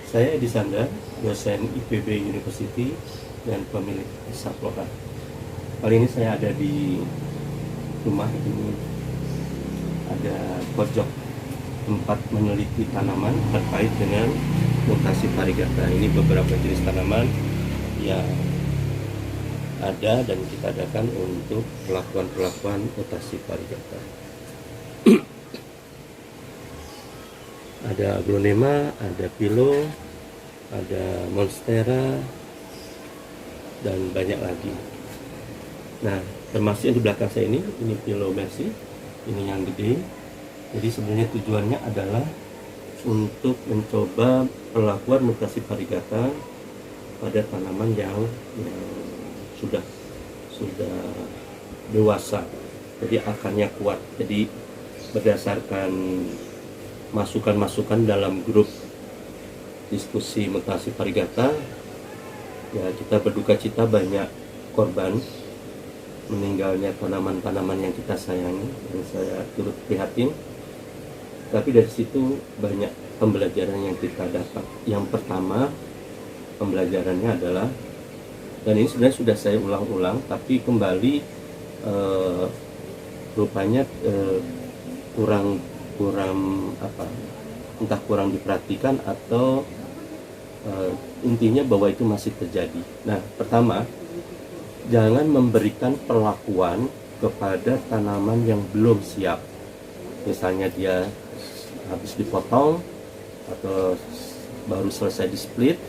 Saya Edi Sanda, dosen IPB University dan pemilik Saplora. Kali ini saya ada di rumah ini, ada pojok tempat meneliti tanaman terkait dengan mutasi varigata. Ini beberapa jenis tanaman yang ada dan kita adakan untuk perlakuan mutasi varigata. Ada aglonema, ada pilo, ada monstera, dan banyak lagi. Nah, termasuk yang di belakang saya ini pilo mercy, ini yang gede. Jadi sebenarnya tujuannya adalah untuk mencoba perlakuan mutasi varigata pada tanaman yang sudah dewasa. Jadi akarnya kuat. Jadi berdasarkan masukan-masukan dalam grup diskusi mutasi varigata, ya kita berduka cita banyak korban meninggalnya tanaman-tanaman yang kita sayangi, dan saya turut prihatin. Tapi dari situ banyak pembelajaran yang kita dapat. Yang pertama, pembelajarannya adalah, dan ini sebenarnya sudah saya ulang-ulang, tapi kembali rupanya kurang entah kurang diperhatikan atau intinya bahwa itu masih terjadi. Nah, pertama, jangan memberikan perlakuan kepada tanaman yang belum siap. Misalnya dia habis dipotong atau baru selesai di split,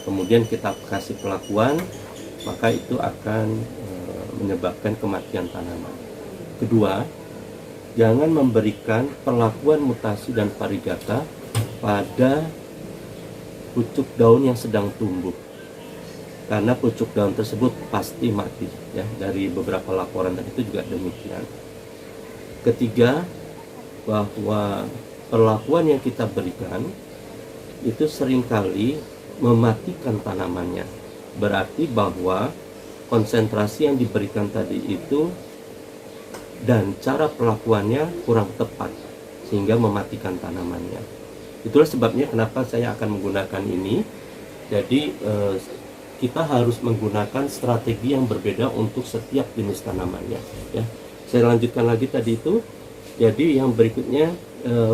kemudian kita kasih perlakuan, maka itu akan menyebabkan kematian tanaman. Kedua, jangan memberikan perlakuan mutasi dan varigata pada pucuk daun yang sedang tumbuh, karena pucuk daun tersebut pasti mati, ya. Dari beberapa laporan dan itu juga demikian. Ketiga, bahwa perlakuan yang kita berikan itu seringkali mematikan tanamannya. Berarti bahwa konsentrasi yang diberikan tadi itu dan cara perlakuannya kurang tepat sehingga mematikan tanamannya. Itulah sebabnya kenapa saya akan menggunakan ini. Jadi kita harus menggunakan strategi yang berbeda untuk setiap jenis tanamannya, ya. Saya lanjutkan lagi tadi itu. Jadi yang berikutnya,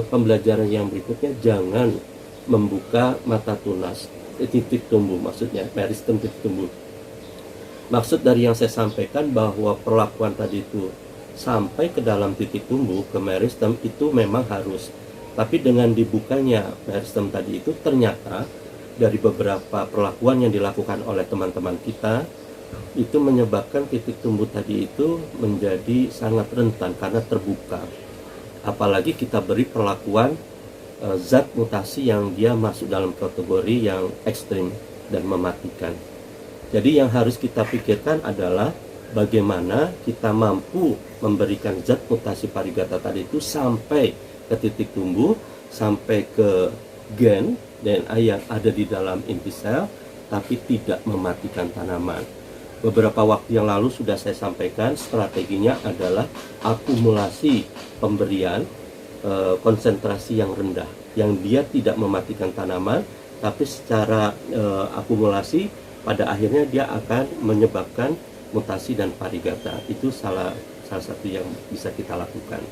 pembelajaran yang berikutnya, jangan membuka mata tunas titik tumbuh, maksudnya meristem titik tumbuh. Maksud dari yang saya sampaikan bahwa perlakuan tadi itu sampai ke dalam titik tumbuh, ke meristem, itu memang harus. Tapi dengan dibukanya meristem tadi itu, ternyata dari beberapa perlakuan yang dilakukan oleh teman-teman kita, itu menyebabkan titik tumbuh tadi itu menjadi sangat rentan karena terbuka. Apalagi kita beri perlakuan zat mutasi yang dia masuk dalam kategori yang ekstrim dan mematikan. Jadi yang harus kita pikirkan adalah bagaimana kita mampu memberikan zat mutasi varigata tadi itu sampai ke titik tumbuh, sampai ke gen DNA yang ada di dalam inti sel, tapi tidak mematikan tanaman. Beberapa waktu yang lalu sudah saya sampaikan, strateginya adalah akumulasi pemberian konsentrasi yang rendah, yang dia tidak mematikan tanaman, tapi secara akumulasi pada akhirnya dia akan menyebabkan mutasi dan varigata. Itu salah satu yang bisa kita lakukan.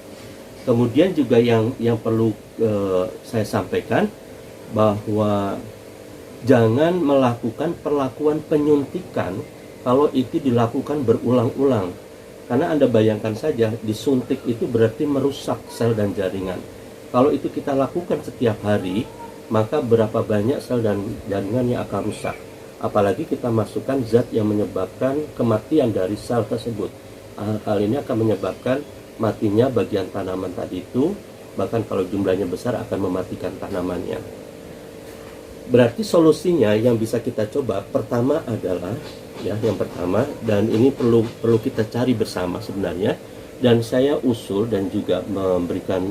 Kemudian juga yang perlu saya sampaikan, bahwa jangan melakukan perlakuan penyuntikan kalau itu dilakukan berulang-ulang. Karena Anda bayangkan saja, disuntik itu berarti merusak sel dan jaringan. Kalau itu kita lakukan setiap hari, maka berapa banyak sel dan jaringan yang akan rusak. Apalagi kita masukkan zat yang menyebabkan kematian dari sel tersebut. Hal ini akan menyebabkan matinya bagian tanaman tadi itu, bahkan kalau jumlahnya besar akan mematikan tanamannya. Berarti solusinya yang bisa kita coba pertama adalah, ya, yang pertama, dan ini perlu kita cari bersama sebenarnya, dan saya usul dan juga memberikan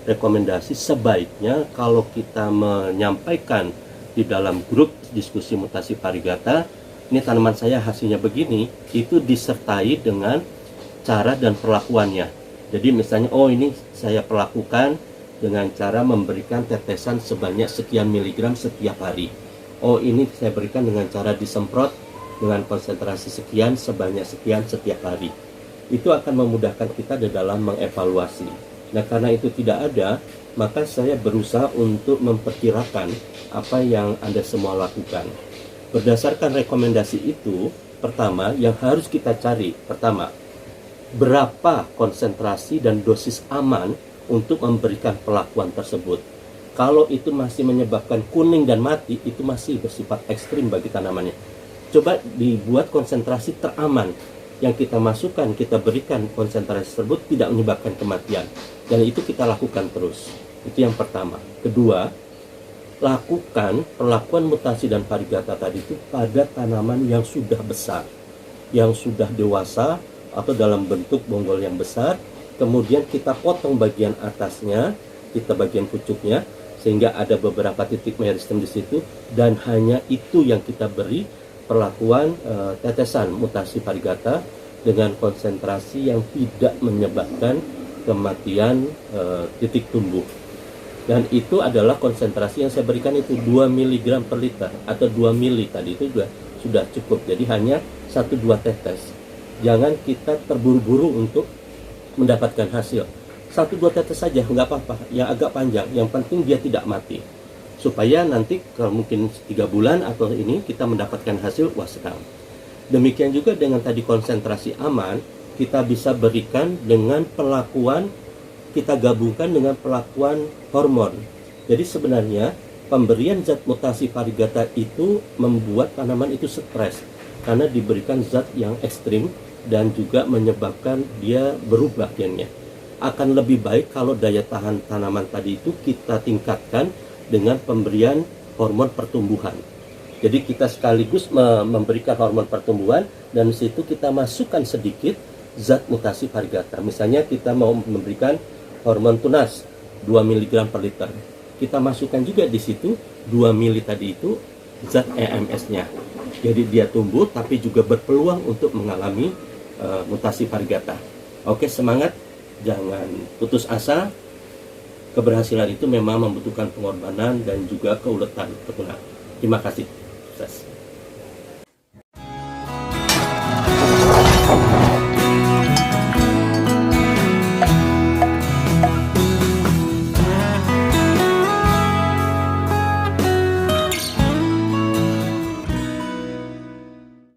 rekomendasi, sebaiknya kalau kita menyampaikan di dalam grup diskusi mutasi varigata, ini tanaman saya hasilnya begini, itu disertai dengan cara dan perlakuannya. Jadi misalnya, oh ini saya perlakukan dengan cara memberikan tetesan sebanyak sekian miligram setiap hari. Oh, ini saya berikan dengan cara disemprot dengan konsentrasi sekian sebanyak sekian setiap hari. Itu akan memudahkan kita di dalam mengevaluasi. Nah, karena itu tidak ada, maka saya berusaha untuk memperkirakan apa yang Anda semua lakukan. Berdasarkan rekomendasi itu, pertama yang harus kita cari, pertama, berapa konsentrasi dan dosis aman untuk memberikan perlakuan tersebut. Kalau itu masih menyebabkan kuning dan mati, itu masih bersifat ekstrim bagi tanamannya. Coba dibuat konsentrasi teraman. Yang kita masukkan, kita berikan konsentrasi tersebut tidak menyebabkan kematian. Dan itu kita lakukan terus. Itu yang pertama. Kedua, lakukan perlakuan mutasi dan varigata tadi itu pada tanaman yang sudah besar, yang sudah dewasa, atau dalam bentuk bonggol yang besar. Kemudian kita potong bagian atasnya, kita bagian pucuknya, sehingga ada beberapa titik meristem di situ, dan hanya itu yang kita beri perlakuan tetesan mutasi varigata dengan konsentrasi yang tidak menyebabkan kematian titik tumbuh. Dan itu adalah konsentrasi yang saya berikan itu 2 mg per liter atau 2 mili tadi, itu juga sudah cukup. Jadi hanya 1-2 tetes. Jangan kita terburu-buru untuk mendapatkan hasil. 1-2 tetes saja, nggak apa-apa. Yang agak panjang, yang penting dia tidak mati. Supaya nanti kalau mungkin 3 bulan atau ini kita mendapatkan hasil, wah senang. Demikian juga dengan tadi konsentrasi aman, kita bisa berikan dengan perlakuan, kita gabungkan dengan perlakuan hormon. Jadi sebenarnya pemberian zat mutasi varigata itu membuat tanaman itu stres, karena diberikan zat yang ekstrim dan juga menyebabkan dia berubah gennya. Akan lebih baik kalau daya tahan tanaman tadi itu kita tingkatkan dengan pemberian hormon pertumbuhan. Jadi kita sekaligus memberikan hormon pertumbuhan, dan di situ kita masukkan sedikit zat mutasi varigata. Misalnya kita mau memberikan hormon tunas 2 mg per liter. Kita masukkan juga di situ 2 mili tadi itu zat EMS-nya. Jadi dia tumbuh tapi juga berpeluang untuk mengalami mutasi varigata. Oke, semangat, jangan putus asa. Keberhasilan itu memang membutuhkan pengorbanan dan juga keuletan peternak. Terima kasih. Sukses.